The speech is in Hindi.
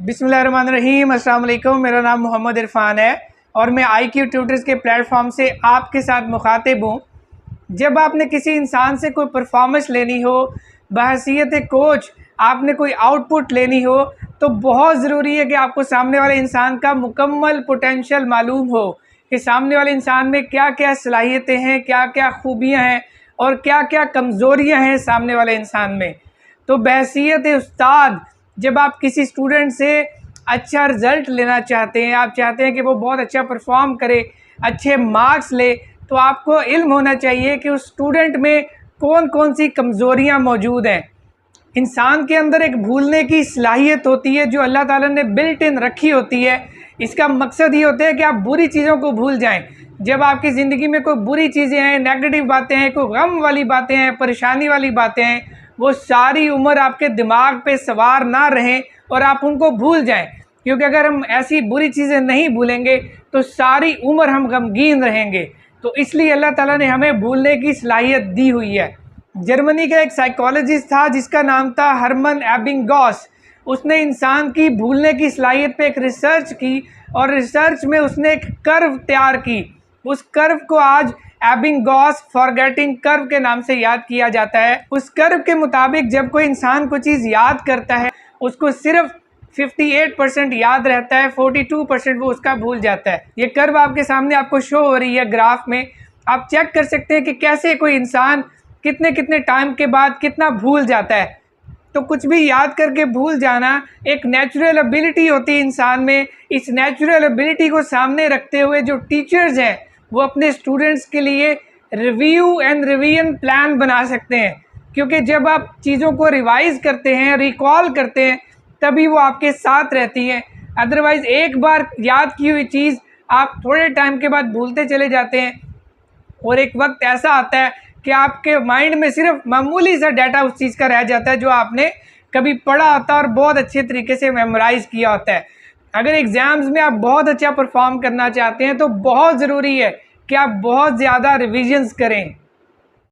बिस्मिल्लाहिर्रहमानिर्रहीम। अस्सलाम वालेकुम। मेरा नाम मोहम्मद इरफान है और मैं IQ ट्यूटर्स के प्लेटफॉर्म से आपके साथ मुखातिब हूँ। जब आपने किसी इंसान से कोई परफॉर्मेंस लेनी हो, बहैसियत कोच आपने कोई आउटपुट लेनी हो, तो बहुत ज़रूरी है कि आपको सामने वाले इंसान का मुकम्मल पोटेंशियल मालूम हो कि सामने वाले इंसान में क्या क्या सलाहियतें हैं, क्या क्या खूबियाँ हैं और क्या क्या कमज़ोरियाँ हैं सामने वाले इंसान में। तो बहैसियत उस्ताद जब आप किसी स्टूडेंट से अच्छा रिज़ल्ट लेना चाहते हैं, आप चाहते हैं कि वो बहुत अच्छा परफॉर्म करे, अच्छे मार्क्स ले, तो आपको इल्म होना चाहिए कि उस स्टूडेंट में कौन कौन सी कमज़ोरियाँ मौजूद हैं। इंसान के अंदर एक भूलने की सलाहियत होती है जो अल्लाह ताला ने बिल्ट इन रखी होती है। इसका मकसद ये होता है कि आप बुरी चीज़ों को भूल जाएं। जब आपकी ज़िंदगी में कोई बुरी चीज़ें हैं, नेगेटिव बातें हैं, कोई गम वाली बातें हैं, परेशानी वाली बातें हैं, वो सारी उम्र आपके दिमाग पे सवार ना रहें और आप उनको भूल जाएं। क्योंकि अगर हम ऐसी बुरी चीज़ें नहीं भूलेंगे तो सारी उम्र हम गमगीन रहेंगे। तो इसलिए अल्लाह ताला ने हमें भूलने की सलाहियत दी हुई है। जर्मनी का एक साइकोलॉजिस्ट था जिसका नाम था हरमन एबिंगॉस। उसने इंसान की भूलने की सलाहियत पे एक रिसर्च की और रिसर्च में उसने एक कर्व तैयार की। उस कर्व को आज एबिंगॉस फॉरगेटिंग कर्व के नाम से याद किया जाता है। उस कर्व के मुताबिक जब कोई इंसान कोई चीज़ याद करता है उसको सिर्फ 58% याद रहता है, 42% वो उसका भूल जाता है। ये कर्व आपके सामने आपको शो हो रही है ग्राफ में। आप चेक कर सकते हैं कि कैसे कोई इंसान कितने कितने टाइम के बाद कितना भूल जाता है। तो कुछ भी याद करके भूल जाना एक नेचुरल एबिलिटी होती है इंसान में। इस नेचुरल एबिलिटी को सामने रखते हुए जो टीचर्स हैं वो अपने स्टूडेंट्स के लिए रिव्यू एंड रिवीजन प्लान बना सकते हैं। क्योंकि जब आप चीज़ों को रिवाइज करते हैं, रिकॉल करते हैं, तभी वो आपके साथ रहती हैं। अदरवाइज़ एक बार याद की हुई चीज़ आप थोड़े टाइम के बाद भूलते चले जाते हैं और एक वक्त ऐसा आता है कि आपके माइंड में सिर्फ मामूली सा डाटा उस चीज़ का रह जाता है जो आपने कभी पढ़ा होता है और बहुत अच्छे तरीके से मेमोराइज़ किया होता है। अगर एग्ज़ाम्स में आप बहुत अच्छा परफॉर्म करना चाहते हैं तो बहुत ज़रूरी है कि आप बहुत ज़्यादा रिविजन्स करें।